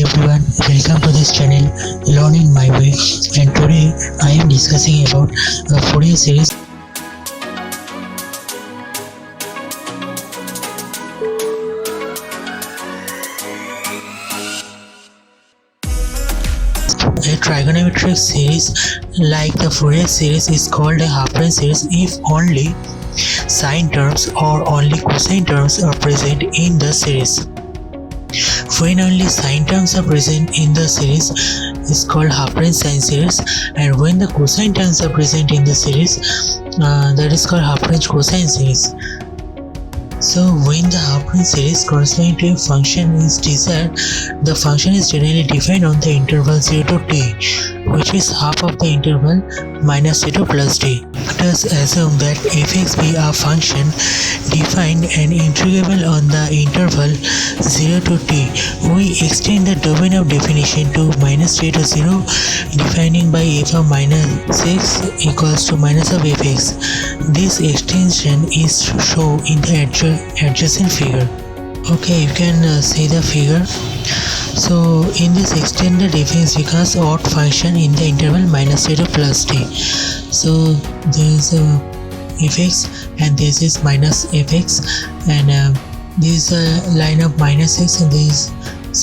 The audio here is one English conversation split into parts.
everyone, welcome to this channel Learn in My Way, and today I am discussing about the Fourier series. A trigonometric series like the Fourier series is called a half-range series if only sine terms or only cosine terms are present in the series. When only sine terms are present in the series is called half-range sine series, and when the cosine terms are present in the series, that is called half-range cosine series. So when the half-range series corresponding to a function is desired, the function is generally defined on the interval 0 to t, which is half of the interval minus t to plus t. Let us assume that fx be a function defined and integrable on the interval 0 to t. We extend the domain of definition to minus t to 0, defining by f of minus 6 equals to minus of fx. This extension is shown in the adjacent figure. Okay, you can see the figure. So in this extended fx becomes odd function in the interval minus t to plus t. So there is a fx and this is minus fx, and this is a line of minus x and this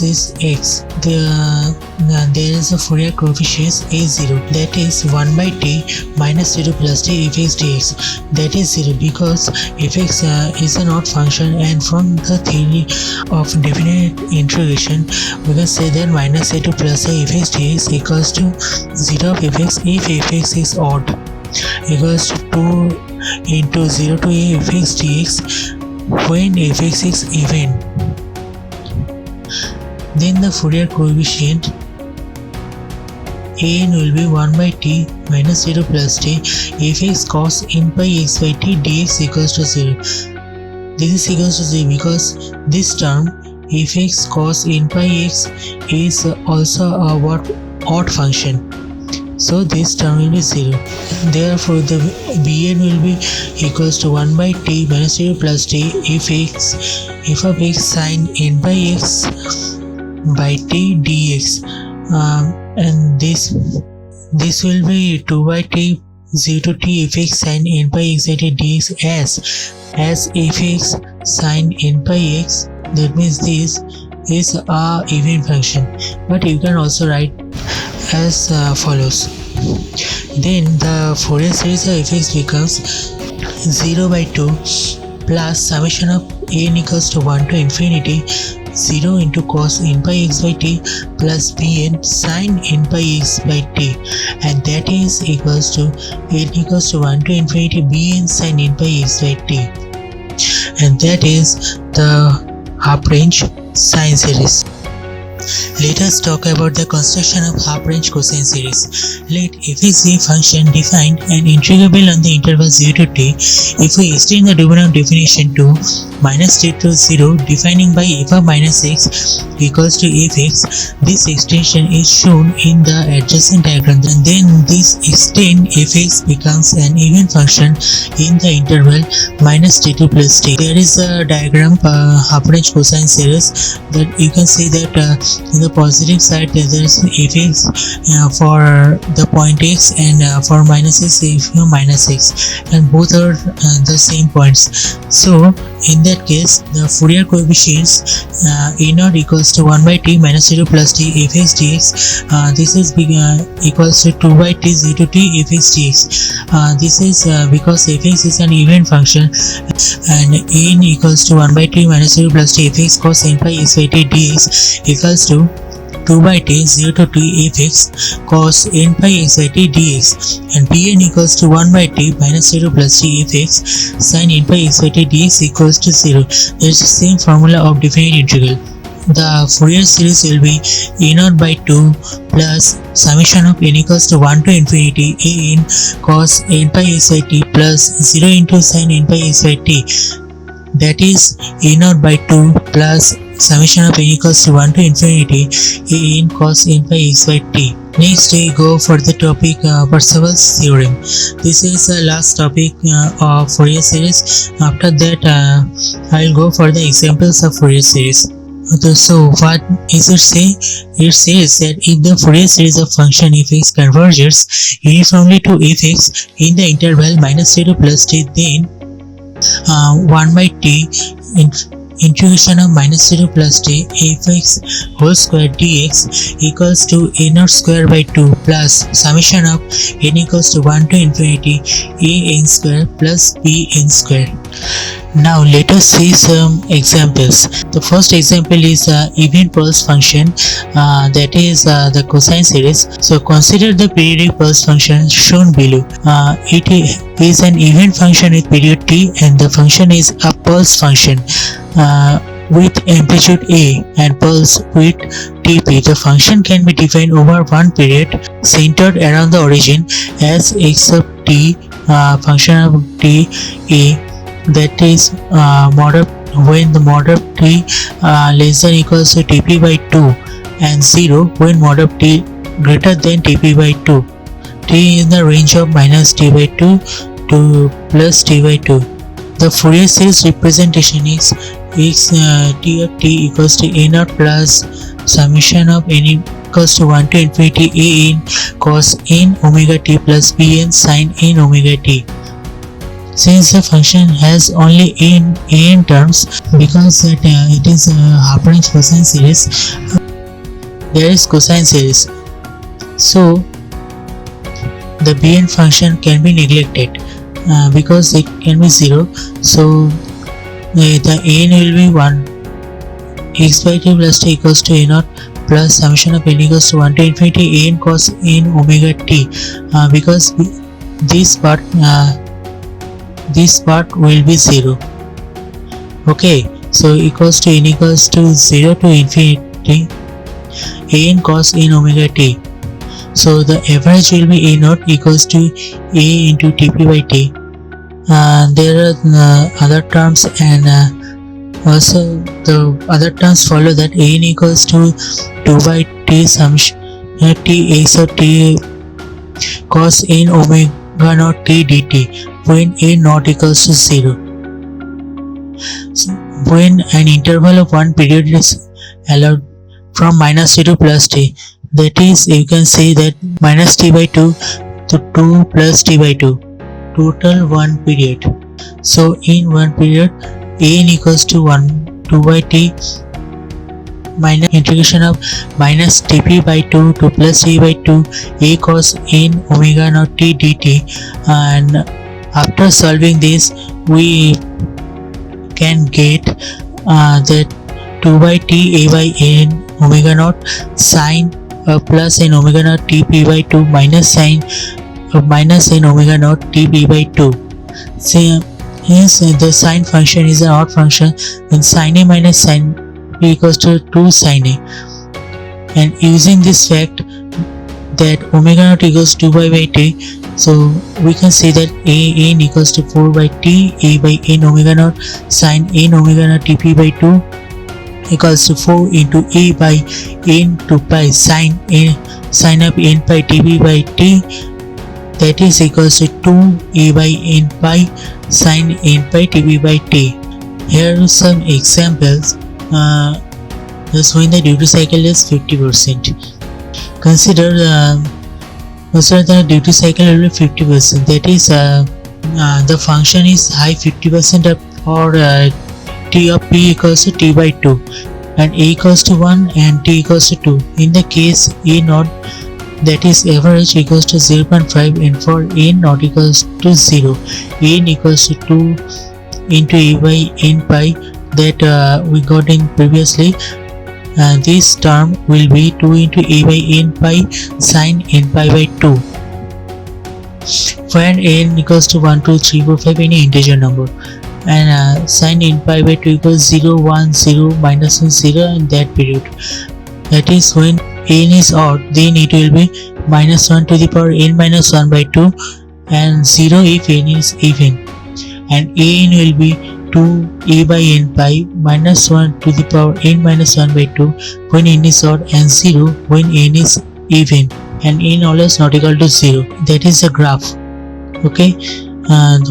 is x. There is a Fourier coefficient a0, that is 1 by t minus t to plus t fx dx, that is 0 because fx is an odd function, and from the theory of definite integration we can say that minus t to plus t fx dx equals to 0 of fx if fx is odd, equals to 2 into 0 to a fx dx when fx is even. Then the Fourier coefficient an will be 1 by t minus 0 plus t fx cos n pi x by t dx equals to 0. This is equals to 0 because this term fx cos n pi x is also a odd function. So this term will be 0. Therefore the bn will be equals to 1 by t minus 0 plus t f of x sin n by x by t dx, and this will be 2 by t 0 to t fx sin n by x by t dx as fx sin n by x. That means this is a even function, but you can also write as follows. Then the Fourier series of fx becomes 0 by 2 plus summation of n equals to 1 to infinity 0 into cos n by x by t plus bn sin n by x by t, and that is equals to n equals to 1 to infinity bn sin n by x by t, and that is the half-range sine series. Let us talk about the construction of half-range cosine series. Let fx be a function defined and integrable on the interval 0 to t. If we extend the domain of definition to minus t to 0, defining by f of minus x equals to fx, this extension is shown in the adjacent diagram, and then this extend fx becomes an even function in the interval minus t to plus t. There is a diagram half-range cosine series that you can see that in the positive side there is fx for the point x, and for minus x minus x, and both are the same points. So in that case the Fourier coefficients a0 equals to 1 by t minus 0 plus t fx dx. This is equals to 2 by t 0 to t fx dx. This is because fx is an even function, and an equals to 1 by t minus 0 plus t fx cos n pi x by t dx equals to 2 by t 0 to t fx cos n pi x by t dx, and bn equals to 1 by t minus 0 plus t fx sin n pi x by t dx equals to 0. There is the same formula of definite integral. The Fourier series will be a0 by 2 plus summation of n equals to 1 to infinity an cos n pi x by t plus 0 into sin n pi x by t, that is a0 by 2 plus summation of n equals to 1 to infinity an cos n pi x by t. Next we go for the topic Parseval's theorem. This is the last topic of Fourier series. After that I will go for the examples of Fourier series. So what is it say? It says that if the Fourier series of function fx converges uniformly to fx in the interval -0 plus t, then 1 by t integration of -0 plus t fx whole square dx equals to a naught square by 2 plus summation of n equals to 1 to infinity a n square plus b n square. Now let us see some examples. The first example is even pulse function, that is the cosine series. So consider the periodic pulse function shown below. It is an even function with period t, and the function is a pulse function with amplitude a and pulse with tp. The function can be defined over one period centered around the origin as x of t, function of t a, that is mod of when the mod of t less than equals to tp by 2, and 0 when mod of t greater than tp by 2. T is in the range of minus t by 2 to plus t by 2. The Fourier series representation is x t of t equals to a naught plus summation of n equals to 1 to infinity a n cos n omega t plus b n sin n omega t. Since the function has only n terms, because it is a half range cosine series, there is cosine series, so the bn function can be neglected because it can be 0. So the n will be 1 x by t plus t equals to a naught plus summation of n equals to 1 to infinity a n cos n omega t, because this part will be 0. Okay, so equals to n equals to 0 to infinity a n cos n omega t. So the average will be a naught equals to a into tp by t. There are other terms, and also the other terms follow that a n equals to 2 by t summation t x of t cos n omega naught t dt when a naught equals to 0. So when an interval of one period is allowed from -0 to plus t, that is, you can say that minus t by 2 to 2 plus t by 2, total one period. So in one period a n equals to 2 by t minus integration of minus tp by 2 to plus t by 2 a cos n omega naught t dt, and after solving this we can get that 2 by t a by n omega naught sin plus n omega naught tp by 2 minus sin minus n omega naught tp by 2. So hence the sine function is an odd function, then sin a minus sin b equals to 2 sin a, and using this fact that omega naught equals 2 by t, so we can say that a n equals to 4 by t a by n omega naught sin n omega naught tp by 2 equals to 4 into a by n to pi sin of n pi tp by t, that is equals to 2 a by n pi sin n pi tp by t. Here are some examples. Thus when the duty cycle is 50%. Consider the duty cycle will be 50%, that is the function is high 50% for t of p equals to t by 2 and a equals to 1 and t equals to 2. In the case a naught, that is average, equals to 0.5, and for n naught equals to 0, n equals to 2 into a by n pi that we got in previously. This term will be 2 into a by n pi sin n pi by 2, when n equals to 1, 2, 3, 4, 5, any integer number, and sin n pi by 2 equals 0, 1, 0, minus 1, 0 in that period. That is when n is odd, then it will be minus 1 to the power n minus 1 by 2 and 0 if n is even, and an will be 2 a by n pi minus 1 to the power n minus 1 by 2 when n is odd, and 0 when n is even, and n always not equal to 0. That is the graph. Okay,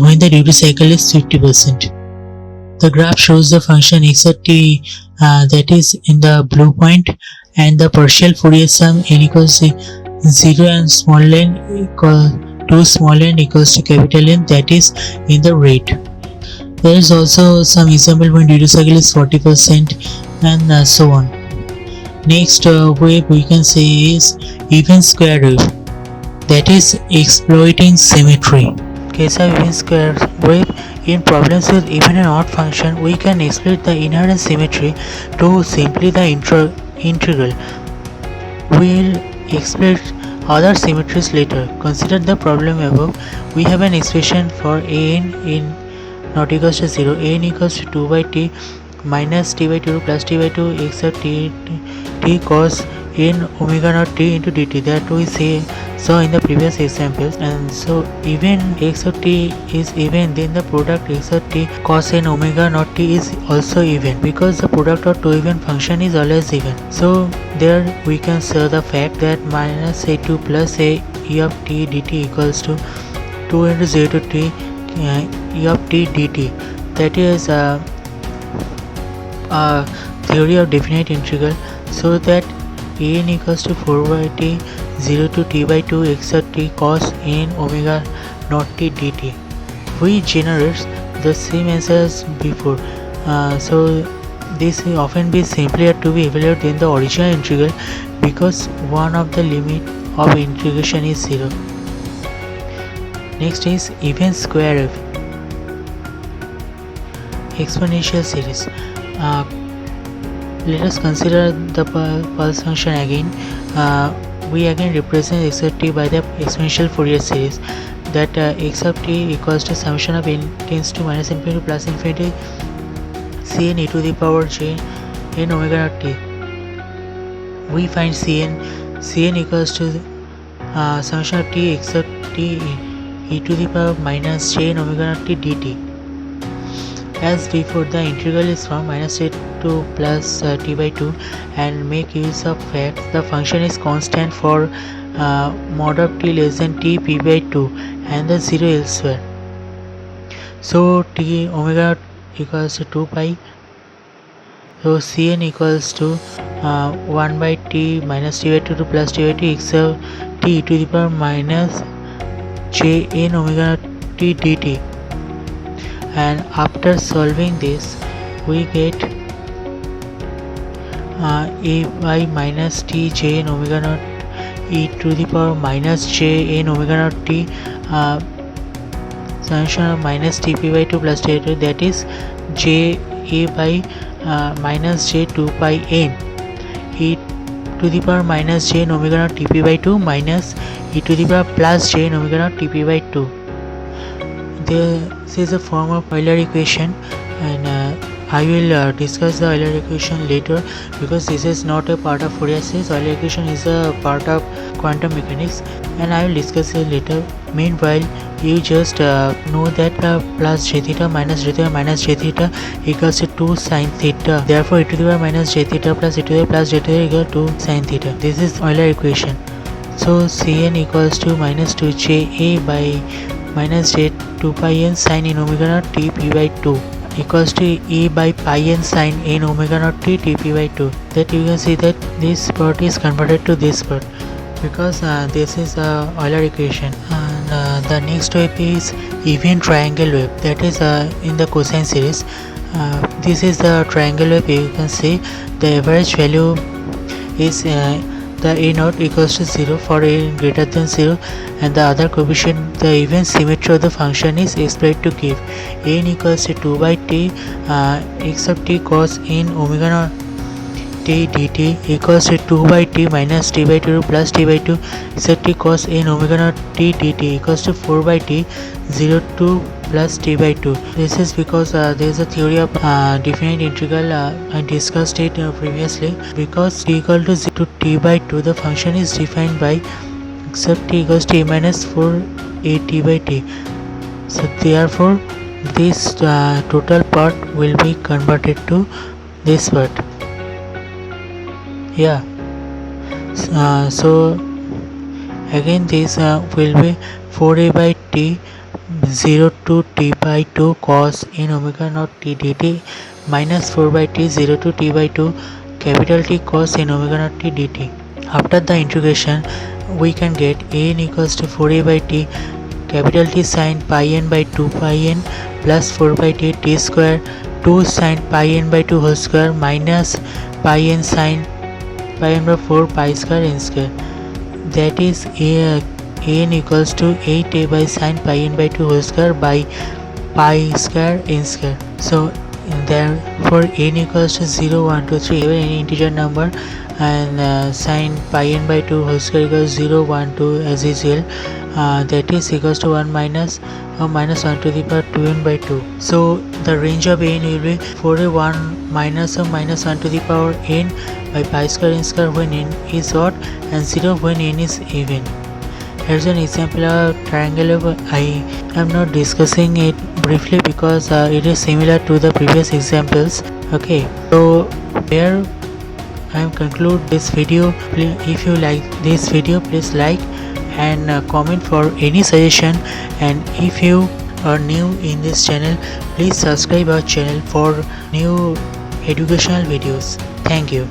when the duty cycle is 50%. The graph shows the function x at t that is in the blue point, and the partial Fourier sum n equals to 0 and small n equal to small n equals to capital N that is in the red. There is also some example when duty cycle is 40% and so on. Next wave we can say is even square wave, that is exploiting symmetry. Case of even square wave, in problems with even and odd function, we can exploit the inherent symmetry to simply the integral. We will exploit other symmetries later. Consider the problem above. We have an expression for an in not equals to 0, an equals to 2 by t minus t by 2 plus t by 2 x of t cos n omega naught t into dt that we saw in the previous examples. And so even x of t is even, then the product x of t cos n omega naught t is also even, because the product of two even function is always even. So there we can show the fact that minus a2 plus a e of t dt equals to 2 into 0 to t e of t dt. That is a theory of definite integral, so that an equals to 4 by t 0 to t by 2 x of t cos n omega naught t dt. We generate the same answer as before. So this will often be simpler to be evaluated than the original integral, because one of the limit of integration is 0. Next is even square wave, exponential series. Let us consider the pulse function again. We again represent x of t by the exponential Fourier series, that x of t equals to summation of n tends to minus infinity to plus infinity cn e to the power j n omega naught t. We find cn equals to summation of t x of t e to the power minus j n omega naught t dt. As before, the integral is from minus a to plus t by 2, and make use of fact the function is constant for mod of t less than t p by 2 and the 0 elsewhere. So t omega equals to 2 pi. So cn equals to 1 by t minus t by 2 to plus t by 2 x of t to the power minus j n omega t dt. And after solving this, we get a by minus t j n omega naught e to the power minus j n omega naught t summation of minus tp by 2 plus t by 2, that is j a by minus j 2 pi n e to the power minus j n omega naught tp by 2 minus e to the power plus j n omega naught tp by 2. This is a form of Euler equation, and I will discuss the Euler equation later, because this is not a part of Fourier series. Euler equation is a part of quantum mechanics, and I will discuss it later. Meanwhile, you just know that plus j theta minus j theta minus j theta equals to 2 sin theta. Therefore, e to the power minus j theta plus e to the power plus j theta equals to 2 sin theta. This is Euler equation. So Cn equals to minus 2ja by minus j 2 pi n sin n omega naught t p by 2 equals to e by pi n sin n omega naught t p by 2. That you can see that this part is converted to this part, because this is Euler equation. And the next wave is even triangle wave, that is in the cosine series. This is the triangle wave. You can see the average value is the a naught equals to 0 for a greater than 0, and the other coefficient, the even symmetry of the function, is exploited to give n equals to 2 by t x of t cos n omega naught t dt equals to 2 by t minus t by 2 plus t by 2 x of t cos n omega naught t dt equals to 4 by t 0 to plus t by 2. This is because there is a theory of definite integral. I discussed it previously. Because t equal to 0 to t by 2, the function is defined by x of t equals to a minus 4 a t by t. So therefore, this total part will be converted to this part. Yeah. So again this will be 4a by t 0 to t by 2 cos n omega naught t dt minus 4 by t 0 to t by 2 capital T cos n omega naught t dt. After the integration, we can get an equals to 4a by t capital T sin pi n by 2 pi n plus 4 by t t square 2 sin pi n by 2 whole square minus pi n sin pi n by 4 pi square n square. That is an equals to 8a by sin pi n by 2 whole square by pi square n square. So therefore n equals to 0 1 2 3 any integer number, and sin pi n by 2 whole square equals 0 1 2 as usual. That is equals to 1 minus 1 to the power 2n by 2. So the range of n will be 4 1 minus 1 to the power n by pi square n square when n is odd and 0 when n is even. Here's an example of triangle. I am not discussing it briefly because it is similar to the previous examples. Okay, so here I am conclude this video. If you like this video, please like and comment for any suggestion, and if you are new in this channel, please subscribe our channel for new educational videos. Thank you.